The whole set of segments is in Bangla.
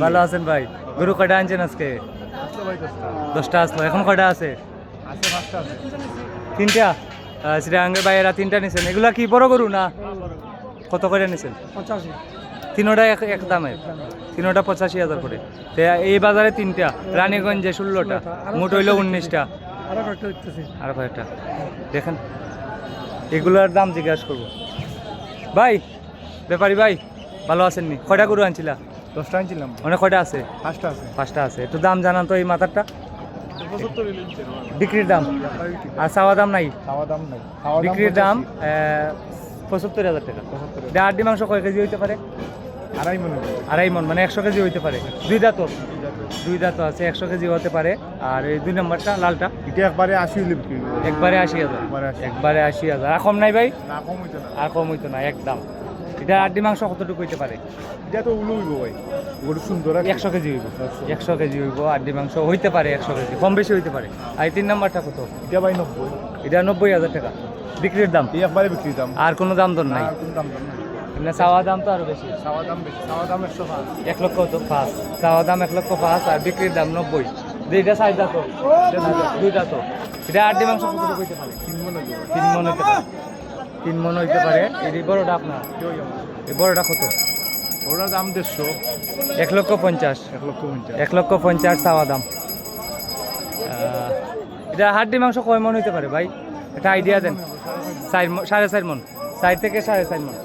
ভালো আছেন ভাই? গরু কয়টা আনছেন আজকে? 10টা আসলো। এখন কয়টা আছে? তিনটা। শ্রীরাঙ্গের ভাইয়েরা তিনটা নিছেন। এগুলা কি বড় গরু না? কত করে নিছেন? 85। তিনোটা এক দামে, তিনোটা 85,000 করে। তো এই বাজারে তিনটা, রানীগঞ্জে 16টা, মোট হইল 19টা। আর কয়েকটা দেখেন, এগুলোর দাম জিজ্ঞাসা করবো। ভাই ব্যাপারী ভাই, ভালো আছেন নি? কয়টা গরু আনছিলা? 10টা আনছিলাম। অনেক কয়টা আছে? 5টা আছে। 5টা আছে। একটু দাম জানান তো এই মাথারটা। বিক্রির দাম আর চাওয়া দাম নাই? খাওয়া দাম নাই। বিক্রির দাম 75,000 টাকা। হাড্ডি মাংস কয় কেজি হইতে পারে? 2.5 মণ। 2.5 মণ, মানে 100 কেজি হইতে পারে। দুই দাঁত আছে, 100 কেজি হতে পারে। আর এই 2 নম্বরটা লালটা, এটা একবারে 80 হইলে বিক্রি করব। একবারে 80,000। একবারে 80,000। আর কম নাই ভাই? না, কম হইতো না। আর কম হইতো না, একদম। এটা হাড্ডি মাংস কতটুকু হইতে পারে? এটা তো উলু হইব ভাই, গরু সুন্দর। 100 কেজি হইব। 100 কেজি হইব হাড্ডি মাংস হইতে পারে, 100 কেজি, কম বেশি হইতে পারে। আর 3 নম্বরটা কত? এটা ভাই 90। এটা 90,000 টাকা বিক্রির দাম। এই একবারে বিক্রি দাম। আর কোনো দাম দর নাই? আর কোন দাম নাই। এমনি চাওয়া দাম তো আরো বেশি। খাওয়া দাম বেশি। খাওয়া দাম 105। 1,05,000 চাওয়া দাম, 1,05,000 আর বিক্রির দাম 90। দুইটা সাইজটা তো, দুইটা তো। এটা হাড্ডি মাংস কতটুকু হইতে পারে? 3 মণ হইব। 3 মণ হইতে পারে। 3 মণ হইতে পারে। এই বড়টা আপনার, এই বড়টা কত? ওটার দাম 150। 1,50,000। 1,50,000। 1,50,000 চাওয়া দাম। এটা হাড্ডি মাংস কয় মণ হইতে পারে ভাই? একটা আইডিয়া দেন। 4.5 মণ, 4 থেকে 4.5 মণ।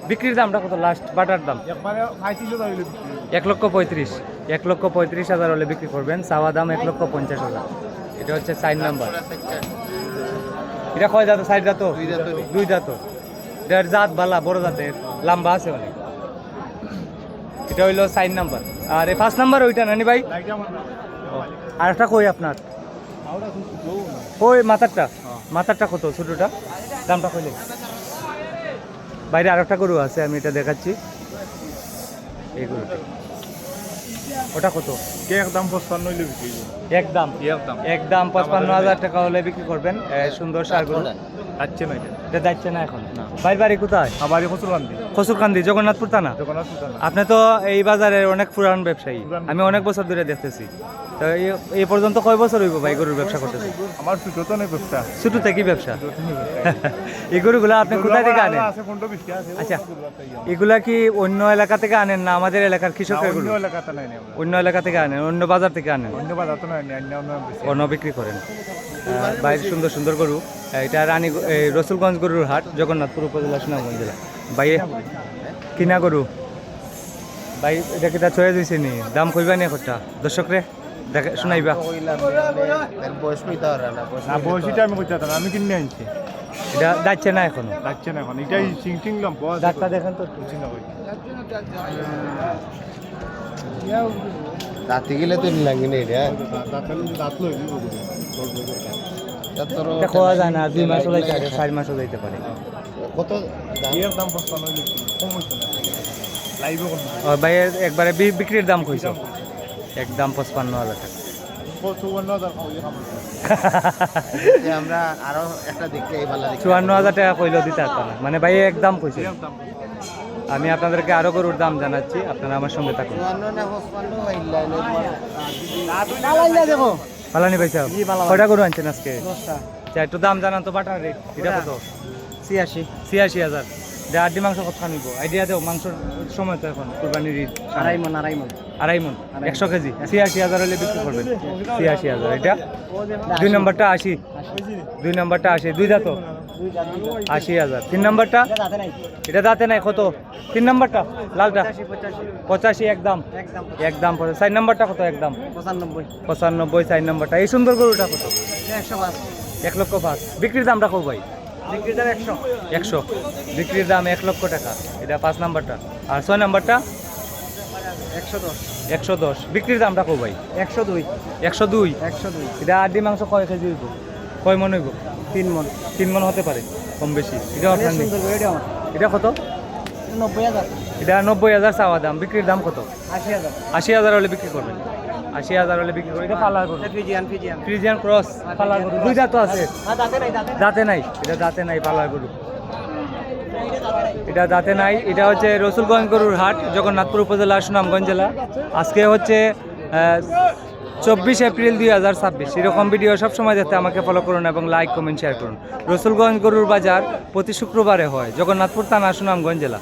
বিক্রির দামটা কত লাস্ট বাটার দাম? একবারে 35,000 হইলে বিক্রি করব। 1,35,000। 1,35,000 হলে বিক্রি করবেন। চাওয়া দাম 1,50,000। এটা হচ্ছে 4 নাম্বার। এটা কয় জাত? 4 জাত? 2 জাত। এটার জাত বালা, বড় জাতের, লম্বা আছে অনেক। এটা হইলো 4 নাম্বার। আর এই 5 নাম্বার ওইটা নানি ভাই? লাইটা আমার না। আর একটা কই আপনার? আওরা কিছু দেও না। ওই মাথারটা, মাথারটা কত? ছোটটা দামটা কইলে? বাইরে আর একটা গরু আছে, আমি এটা দেখাচ্ছি। এই গরুটা, ওটা কত? কে একদম 55 হইলে বিক্রি করব। একদম একদম। একদম 55,000 টাকা হলে বিক্রি করবেন। সুন্দর সার গরু। আচ্ছা না এটা। এটা যাচ্ছে না এখন? ভাই বাড়ি কোথায়? আবারই কসুরকান্দি। খসুরকান্দি, জগন্নাথপুর থানা। জগন্নাথ সুলতান। আপনি তো এই বাজারের অনেক পুরান ব্যবসায়ী, আমি অনেক বছর ধরে দেখতেছি। তো এই পর্যন্ত কয় বছর হইব ভাই গরুর ব্যবসা করতেছি? আমার ছোট তো নেই ব্যবসা। ছোট থেকে ব্যবসা। এই গরুগুলো আপনি কোথায় থেকে আনেন? আছে 15-20 টা আছে। আচ্ছা, এগুলা কি অন্য এলাকা থেকে আনেন না আমাদের এলাকার কৃষকের গরু? অন্য এলাকাতে নাই আমরা। অন্য এলাকা থেকে আনেন, অন্য বাজার থেকে আনেন, অন্য বাজার তো নাই, অন্য বেশি। অন্য বিক্রি করেন। বাইরে সুন্দর সুন্দর গরু। এটা রসুলগঞ্জ গরুর হাট, জগন্নাথপুর উপজেলা, সুনামগঞ্জ জেলা। ভাই কিনা গরু ভাই, এটা কিটা ছয় দিয়েছে নি? দাম কইবা নি একটা দর্শক রে দেখে শুনাইবা? না, বয়সীটা আমি কইতে না, আমি কিনে আনছি। এটা যাচ্ছে না এখনো? যাচ্ছে না এখন। এটাই চিং লম্প আছে। দাঁতটা দেখেন তো। চিন্তা করি। রাতে গেলে তো লাগে না এটা। দাঁত লই দিব। এটা খাওয়া যায় না, 2 মাসও যাইতে পারে, 4 মাসও যাইতে পারে। কত এর দাম 55 হইলে কম হইতো না। লাইভে কম। ভাই একবারে বিক্রির দাম কইছো? একদম 55,000 টাকা। 54,000 কইলে খাবো। আমরা আরো একটা দেখতে এই ভালো 54,000 টাকা কইলো দিতে পারতাম না, মানে ভাই একদম কইছে। আমি আপনাদেরকে আরো গরুর দাম জানাচ্ছি, আপনারা আমার সঙ্গে থাকুন। দেখো পালানি ভাই সাহেব, কয়টা গরু আনছেন আজকে? 10টা। আচ্ছা, একটু দাম জানান তো বাটার রেট। এটা কত? 86। 86,000। হাড্ডি মাংস কত খানিব আইডিয়া দেও? মাংসর সময় তো এখন কুরবানির ঈদ। 2.5 মণ। 2.5 মণ, 100 কেজি, 86,000 হলে বিক্রি করবেন। 86,000। এটা 2 নম্বরটা 80। 2 নম্বরটা 80, 2 দাঁত, 80,000। 3 নম্বরটা? এটা দাঁতে নাই। কত 3 নম্বরটা? লালটা 85 একদম। একদম 4 নম্বরটা কত? একদম 95। 4 নম্বরটা। এই সুন্দর গরুটা কত? 1,05,000। বিক্রির দাম রাখো ভাই? 100। বিক্রির দাম 1 লক্ষ টাকা। এটা 5 নাম্বারটা। আর 6 নাম্বারটা? 110। বিক্রির দাম রাখো ভাই? 102। এটা হাড্ডি মাংস কয় কেজি হইব? কয় মন হইব? 3 মণ। 3 মন হতে পারে, কম বেশি। এটা আপনার নেই? এটা কত? 90,000। এটা 90,000 চাওয়া দাম। বিক্রির দাম কত? 80,000। 80,000 হলে বিক্রি করবেন। 80,000 হলে বিক্রি করবেন। এটা পালার গরু, ফ্রিজিয়ান ক্রস পালার গরু। 2 দাঁত আছে? দাঁতে নাই। এটা দাঁতে নাই, পালার গরু। এটা দাঁতে নাই। এটা হচ্ছে রসুলগঞ্জ গরুর হাট, জগন্নাথপুর উপজেলা, সুনামগঞ্জ জেলা। আজকে হচ্ছে 24 এপ্রিল 2026। এরকম ভিডিও সবসময় দেখতে আমাকে ফলো করুন এবং লাইক কমেন্ট শেয়ার করুন। রসুলগঞ্জ গরুর বাজার প্রতি শুক্রবারে হয়, জগন্নাথপুর থানা, সুনামগঞ্জ জেলা।